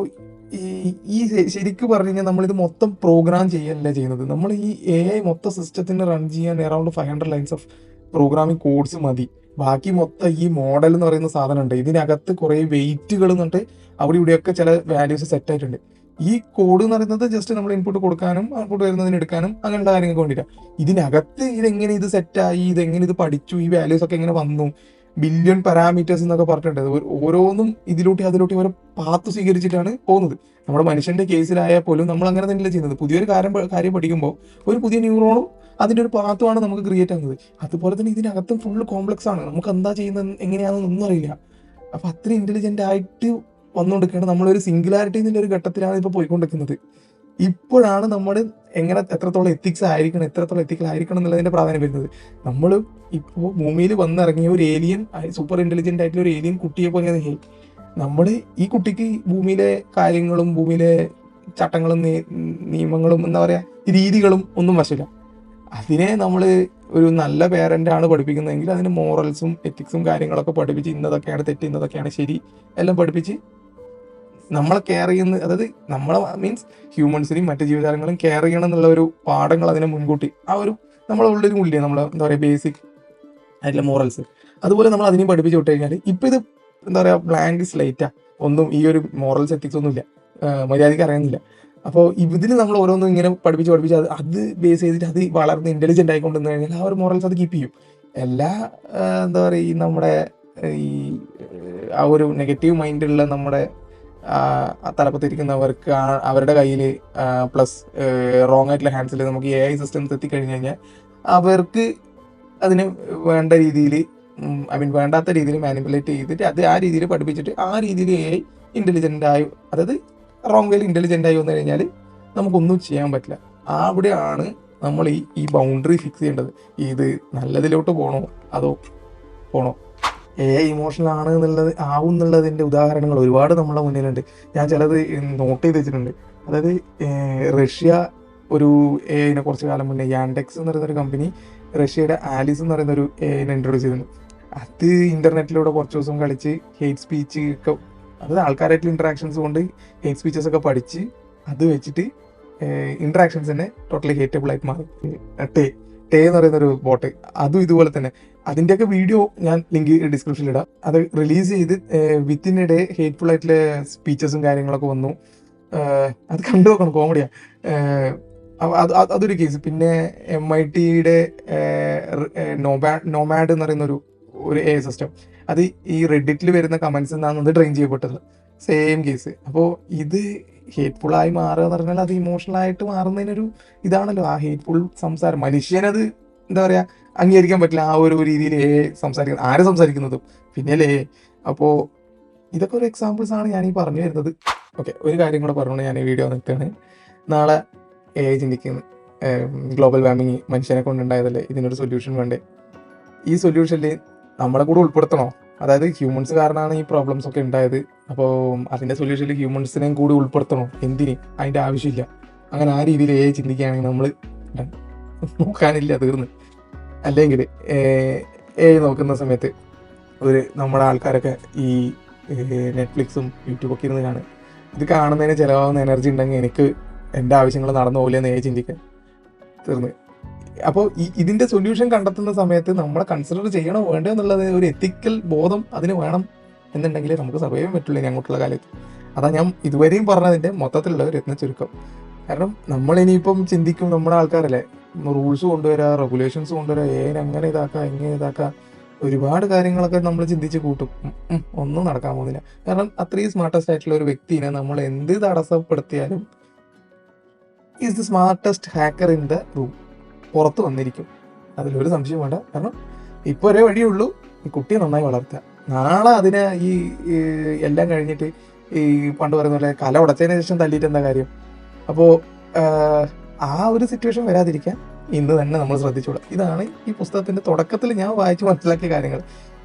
ഈ ശരിക്കും പറഞ്ഞു കഴിഞ്ഞാൽ നമ്മളിത് മൊത്തം പ്രോഗ്രാം ചെയ്യല്ല ചെയ്യുന്നത്. നമ്മൾ ഈ AI മൊത്തം സിസ്റ്റത്തിന് റൺ ചെയ്യാൻ around 500 lines of programming codes മതി. ബാക്കി മൊത്തം ഈ മോഡൽ എന്ന് പറയുന്ന സാധനം ഉണ്ട്, ഇതിനകത്ത് കുറേ വെയിറ്റുകൾ എന്നിട്ട് അവിടെ ഇവിടെയൊക്കെ ചില വാല്യൂസ് സെറ്റ് ആയിട്ടുണ്ട്. ഈ കോഡ് എന്ന് പറയുന്നത് ജസ്റ്റ് നമ്മൾ ഇൻപുട്ട് കൊടുക്കാനും ഔട്ട്പുട്ട് വരുന്നതിന് എടുക്കാനും അങ്ങനെയുള്ള കാര്യങ്ങൾക്ക് വേണ്ടിയിട്ടാണ്. ഇതിനകത്ത് ഇതെങ്ങനെ ഇത് സെറ്റായി, ഇതെങ്ങനെ ഇത് പഠിച്ചു, ഈ വാല്യൂസ് ഒക്കെ എങ്ങനെ വന്നു, ബില്യൺ പാരാമീറ്റേഴ്സ് എന്നൊക്കെ പറഞ്ഞിട്ടുണ്ട്. ഓരോന്നും അതിലോട്ടി ഓരോ പാത്ത് സ്വീകരിച്ചിട്ടാണ് പോകുന്നത്. നമ്മുടെ മനുഷ്യന്റെ കേസിലായാൽ പോലും നമ്മൾ അങ്ങനെ തന്നെയല്ല ചെയ്യുന്നത്. പുതിയൊരു കാര്യം പഠിക്കുമ്പോൾ ഒരു പുതിയ ന്യൂറോണും അതിന്റെ ഒരു പാത്തുമാണ് നമുക്ക് ക്രിയേറ്റ് ആകുന്നത്. അതുപോലെ തന്നെ ഇതിനകത്തും ഫുള്ള് കോംപ്ലക്സ് ആണ്. നമുക്ക് എന്താ ചെയ്യുന്നത് എങ്ങനെയാണെന്നൊന്നും അറിയില്ല. അപ്പൊ അത്ര ഇന്റലിജന്റ് ആയിട്ട് വന്നുകൊണ്ടിരിക്കുകയാണ്. നമ്മളൊരു സിംഗുലാരിറ്റി എന്നുള്ള ഒരു ഘട്ടത്തിലാണ് ഇപ്പോൾ പോയിക്കൊണ്ടിരിക്കുന്നത്. ഇപ്പോഴാണ് നമ്മൾ എത്രത്തോളം എത്തിക്സ് ആയിരിക്കണം, എത്രത്തോളം എത്തിക്കൽ ആയിരിക്കണം എന്നുള്ളതിന്റെ പ്രാധാന്യം വരുന്നത്. നമ്മൾ ഇപ്പോൾ ഭൂമിയിൽ വന്നിറങ്ങിയ ഒരു ഏലിയൻ, സൂപ്പർ ഇന്റലിജന്റ് ആയിട്ടുള്ള ഒരു ഏലിയൻ കുട്ടിയെ പോലെ നമ്മൾ ഈ കുട്ടിക്ക് ഭൂമിയിലെ കാര്യങ്ങളും ഭൂമിയിലെ ചട്ടങ്ങളും നിയമങ്ങളും എന്താ പറയാ രീതികളും ഒന്നും വശമില്ല. അതിനെ നമ്മൾ ഒരു നല്ല പേരന്റ് ആണ് പഠിപ്പിക്കുന്നതെങ്കിൽ അതിന് മോറൽസും എത്തിക്സും കാര്യങ്ങളൊക്കെ പഠിപ്പിച്ച് ഇന്നതൊക്കെയാണ് തെറ്റ്, ഇന്നതൊക്കെയാണ് ശരി എല്ലാം പഠിപ്പിച്ച് നമ്മളെ കെയർ ചെയ്യുന്ന, അതായത് നമ്മളെ മീൻസ് ഹ്യൂമൻസിനെയും മറ്റു ജീവജാലങ്ങളെയും കെയർ ചെയ്യണം എന്നുള്ള ഒരു പാഠങ്ങൾ അതിനെ മുൻകൂട്ടി ആ ഒരു നമ്മളെ ഉള്ളൊരു മൂല്യം, നമ്മൾ എന്താ പറയുക ബേസിക് ആയിട്ടുള്ള മോറൽസ്, അതുപോലെ നമ്മൾ അതിനെയും പഠിപ്പിച്ച് വിട്ട് കഴിഞ്ഞാൽ ഇപ്പം ഇത് എന്താ പറയുക ബ്ലാങ്ക് സ്ലേറ്റാ, ഒന്നും ഈ ഒരു മോറൽസ് എത്തിക്സ് ഒന്നും ഇല്ല, മര്യാദയ്ക്ക് അറിയുന്നില്ല. അപ്പോൾ ഇതിന് നമ്മൾ ഓരോന്നും ഇങ്ങനെ പഠിപ്പിച്ച് അത് ബേസ് ചെയ്തിട്ട് അത് വളർന്ന് ഇന്റലിജന്റ് ആയിക്കൊണ്ടെന്ന് കഴിഞ്ഞാൽ ആ ഒരു മോറൽസ് അത് കീപ്പ് ചെയ്യും. എല്ലാ എന്താ പറയുക ഈ നമ്മുടെ ഈ ആ ഒരു നെഗറ്റീവ് മൈൻഡുള്ള നമ്മുടെ തലപ്പത്തിരിക്കുന്നവർക്ക് അവരുടെ കയ്യിൽ പ്ലസ് റോങ് ആയിട്ടുള്ള ഹാൻഡ്സിൽ നമുക്ക് AI സിസ്റ്റംസ് എത്തിക്കഴിഞ്ഞ് കഴിഞ്ഞാൽ അവർക്ക് അതിന് വേണ്ട രീതിയിൽ വേണ്ടാത്ത രീതിയിൽ മാനിപ്പുലേറ്റ് ചെയ്തിട്ട് അത് ആ രീതിയിൽ പഠിപ്പിച്ചിട്ട് ആ രീതിയിൽ AI ഇന്റലിജന്റ് ആയി, അതായത് റോങ് വേയിൽ ഇന്റലിജന്റ് ആയി വന്നു കഴിഞ്ഞാൽ നമുക്കൊന്നും ചെയ്യാൻ പറ്റില്ല. അവിടെയാണ് നമ്മൾ ഈ ബൗണ്ടറി ഫിക്സ് ചെയ്യേണ്ടത്. ഇത് നല്ലതിലോട്ട് പോകണോ അതോ പോണോ? AI ഇമോഷണൽ ആണ് ആവും എന്നുള്ളതിൻ്റെ ഉദാഹരണങ്ങൾ ഒരുപാട് നമ്മളെ മുന്നിലുണ്ട്. ഞാൻ ചിലത് നോട്ട് ചെയ്ത് വെച്ചിട്ടുണ്ട്. അതായത് റഷ്യ ഒരു AI-നെ കുറച്ച് കാലം മുന്നേ യാൻഡെക്സ് എന്ന് പറയുന്നൊരു കമ്പനി റഷ്യയുടെ ആലിസ് എന്ന് പറയുന്നൊരു AI-നെ ഇൻട്രൊഡ്യൂസ് ചെയ്തിട്ടുണ്ട്. അത് ഇന്റർനെറ്റിലൂടെ കുറച്ച് ദിവസം കളിച്ച് ഹെയ്റ്റ് സ്പീച്ച് ഒക്കെ, അതായത് ആൾക്കാരായിട്ടുള്ള ഇന്ററാക്ഷൻസ് കൊണ്ട് ഹെയ്റ്റ് സ്പീച്ചസ് ഒക്കെ പഠിച്ച് അത് വെച്ചിട്ട് ഇന്ററാക്ഷൻസ് തന്നെ ടോട്ടലി ഹേറ്റബിൾ ആയിട്ട് മാറി. ടേ എന്ന് പറയുന്നൊരു ബോട്ട്, അതും ഇതുപോലെ തന്നെ. അതിൻ്റെയൊക്കെ വീഡിയോ ഞാൻ ലിങ്ക് ഡിസ്ക്രിപ്ഷനിൽ ഇടാം. അത് റിലീസ് ചെയ്ത് വിത്തിൻ എ ഡേ ഹേറ്റ്ഫുൾ ആയിട്ടുള്ള സ്പീച്ചസും കാര്യങ്ങളൊക്കെ വന്നു. അത് കണ്ടു നോക്കണം, കോമഡിയാണ്. അതൊരു കേസ്. പിന്നെ MIT-യുടെ നോമാഡ് എന്ന് പറയുന്ന ഒരു AI സിസ്റ്റം, അത് ഈ റെഡിറ്റിൽ വരുന്ന കമന്റ്സ് എന്നാണ് അത് ട്രെയിൻ ചെയ്യപ്പെട്ടത്. Same case. അപ്പോൾ ഇത് ഹേറ്റ്ഫുൾ ആയി മാറുക എന്ന് പറഞ്ഞാൽ അത് ഇമോഷണൽ ആയിട്ട് മാറുന്നതിനൊരു ഇതാണല്ലോ ആ ഹേറ്റ്ഫുൾ സംസാരം. മനുഷ്യനത് എന്താ പറയാ അംഗീകരിക്കാൻ പറ്റില്ല ആ ഒരു രീതിയിൽ സംസാരിക്കുന്നത്, ആരെ സംസാരിക്കുന്നതും പിന്നെയല്ലേ. അപ്പോൾ ഇതൊക്കെ ഒരു എക്സാമ്പിൾസ് ആണ് ഞാൻ ഈ പറഞ്ഞു വരുന്നത്. ഓക്കെ, ഒരു കാര്യം കൂടെ പറഞ്ഞുകൊണ്ട് ഞാൻ ഈ വീഡിയോ നിർത്തുകയാണ്. നാളെ AI ചിന്തിക്കുന്നു, ഗ്ലോബൽ വാർമിങ് മനുഷ്യനെ കൊണ്ടുണ്ടായതല്ലേ, ഇതിനൊരു സൊല്യൂഷൻ വേണ്ടേ? ഈ സൊല്യൂഷനിൽ നമ്മളെ കൂടെ ഉൾപ്പെടുത്തണോ? അതായത് ഹ്യൂമൻസ് കാരണമാണ് ഈ പ്രോബ്ലംസ് ഒക്കെ ഉണ്ടായത്. അപ്പോൾ അതിൻ്റെ സൊല്യൂഷനിൽ ഹ്യൂമൻസിനെയും കൂടി ഉൾപ്പെടുത്തണം. എന്തിന്? അതിൻ്റെ ആവശ്യമില്ല. അങ്ങനെ ആ രീതിയിൽ ചിന്തിക്കുകയാണെങ്കിൽ നമ്മൾ നോക്കാനില്ല, തീർന്ന്. അല്ലെങ്കിൽ നോക്കുന്ന സമയത്ത് നമ്മുടെ ആൾക്കാരൊക്കെ ഈ നെറ്റ്ഫ്ലിക്സും യൂട്യൂബൊക്കെ ഇരുന്ന് കാണും. ഇത് കാണുന്നതിന് ചിലവാകുന്ന എനർജി ഉണ്ടെങ്കിൽ എനിക്ക് എൻ്റെ ആവശ്യങ്ങൾ നടന്നു പോകില്ല എന്ന് ചിന്തിക്കാൻ, തീർന്ന്. അപ്പോൾ ഇതിൻ്റെ സൊല്യൂഷൻ കണ്ടെത്തുന്ന സമയത്ത് നമ്മളെ കൺസിഡർ ചെയ്യണോ വേണ്ടോ എന്നുള്ളത് ഒരു എത്തിക്കൽ ബോധം അതിന് വേണം എന്നുണ്ടെങ്കിൽ നമുക്ക് സർവൈവ് ചെയ്യാൻ പറ്റില്ല ഇനി അങ്ങോട്ടുള്ള കാലത്ത്. അതാ ഞാൻ ഇതുവരെയും പറഞ്ഞതിൻ്റെ മൊത്തത്തിലുള്ള ഒരു രത്ന ചുരുക്കം. കാരണം നമ്മളിനിയിപ്പം ചിന്തിക്കും, നമ്മുടെ ആൾക്കാരല്ലേ, റൂൾസ് കൊണ്ടുവരാ, റെഗുലേഷൻസ് കൊണ്ടുവരാ, അങ്ങനെ ഇതാക്കാം, എങ്ങനെ ഇതാക്കാം, ഒരുപാട് കാര്യങ്ങളൊക്കെ നമ്മൾ ചിന്തിച്ച് കൂട്ടും. ഒന്നും നടക്കാൻ പോകുന്നില്ല. കാരണം അത്രയും സ്മാർട്ടസ്റ്റ് ആയിട്ടുള്ള ഒരു വ്യക്തിനെ നമ്മൾ എന്ത് തടസ്സപ്പെടുത്തിയാലും is the smartest hacker in the room പുറത്ത് വന്നിരിക്കും. അതിലൊരു സംശയം വേണ്ട. കാരണം ഇപ്പോൾ ഒരേ വഴിയുള്ളൂ, ഈ കുട്ടിയെ നന്നായി വളർത്തുക. നാളെ അതിനെ ഈ എല്ലാം കഴിഞ്ഞിട്ട് ഈ പണ്ട് പറയുന്ന പോലെ കല ഉടച്ചതിന് ശേഷം തല്ലിയിട്ട് എന്താ കാര്യം? അപ്പോൾ ആ ഒരു സിറ്റുവേഷൻ വരാതിരിക്കാൻ ഇന്ന് തന്നെ നമ്മൾ ശ്രദ്ധിച്ചോളാം. ഇതാണ് ഈ പുസ്തകത്തിൻ്റെ തുടക്കത്തിൽ ഞാൻ വായിച്ച് മനസ്സിലാക്കിയ കാര്യങ്ങൾ.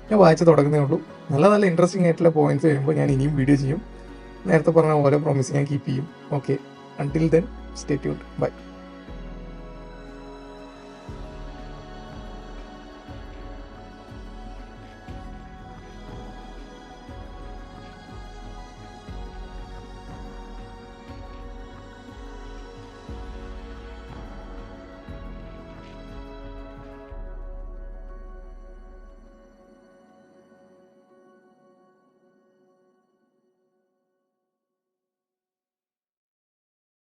ഞാൻ വായിച്ച് തുടങ്ങുന്നേ ഉള്ളൂ. നല്ല നല്ല ഇൻട്രസ്റ്റിംഗ് ആയിട്ടുള്ള പോയിന്റ്സ് വരുമ്പോൾ ഞാൻ ഇനിയും വീഡിയോ ചെയ്യും. നേരത്തെ പറഞ്ഞ ഓരോ പ്രോമിസ് ഞാൻ കീപ്പ് ചെയ്യും. Okay, until then stay tuned. By.